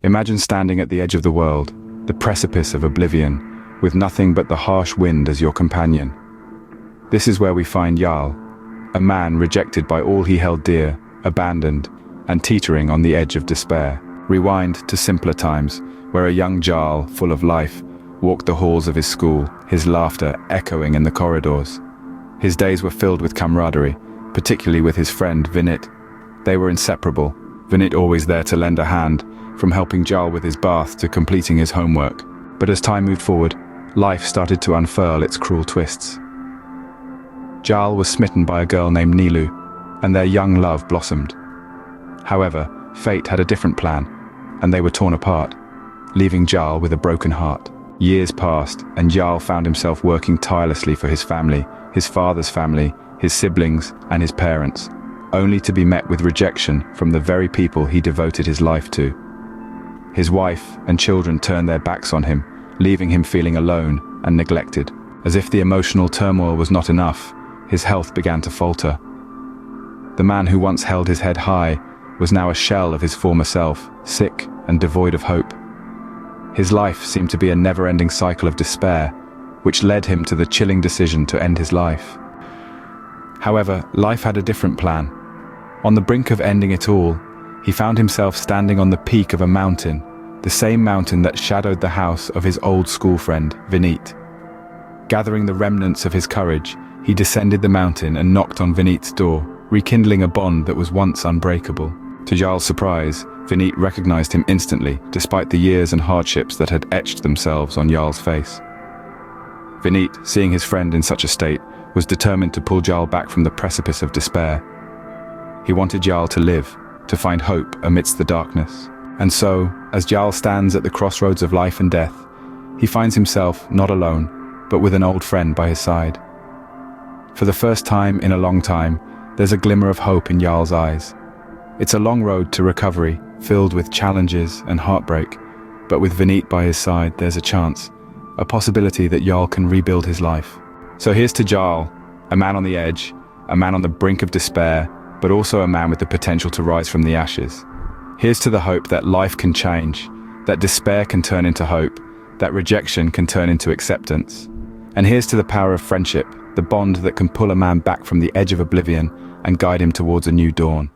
Imagine standing at the edge of the world, the precipice of oblivion, with nothing but the harsh wind as your companion. This is where we find Jarl, a man rejected by all he held dear, abandoned, and teetering on the edge of despair. Rewind to simpler times, where a young Jarl, full of life, walked the halls of his school, his laughter echoing in the corridors. His days were filled with camaraderie, particularly with his friend Vinit. They were inseparable, Vinit always there to lend a hand, from helping Jarl with his bath to completing his homework. But as time moved forward, life started to unfurl its cruel twists. Jarl was smitten by a girl named Nilu, and their young love blossomed. However, fate had a different plan, and they were torn apart, leaving Jarl with a broken heart. Years passed, and Jarl found himself working tirelessly for his family, his father's family, his siblings, and his parents, only to be met with rejection from the very people he devoted his life to. His wife and children turned their backs on him, leaving him feeling alone and neglected. As if the emotional turmoil was not enough, his health began to falter. The man who once held his head high was now a shell of his former self, sick and devoid of hope. His life seemed to be a never-ending cycle of despair, which led him to the chilling decision to end his life. However, life had a different plan. On the brink of ending it all, he found himself standing on the peak of a mountain, the same mountain that shadowed the house of his old school friend, Vinit. Gathering the remnants of his courage, he descended the mountain and knocked on Vinit's door, rekindling a bond that was once unbreakable. To Jarl's surprise, Vinit recognized him instantly, despite the years and hardships that had etched themselves on Jarl's face. Vinit, seeing his friend in such a state, was determined to pull Jarl back from the precipice of despair. He wanted Jarl to live, to find hope amidst the darkness. And so, as Jarl stands at the crossroads of life and death, he finds himself not alone, but with an old friend by his side. For the first time in a long time, there's a glimmer of hope in Jarl's eyes. It's a long road to recovery, filled with challenges and heartbreak, but with Vinit by his side, there's a chance, a possibility that Jarl can rebuild his life. So here's to Jarl, a man on the edge, a man on the brink of despair, but also a man with the potential to rise from the ashes. Here's to the hope that life can change, that despair can turn into hope, that rejection can turn into acceptance. And here's to the power of friendship, the bond that can pull a man back from the edge of oblivion and guide him towards a new dawn.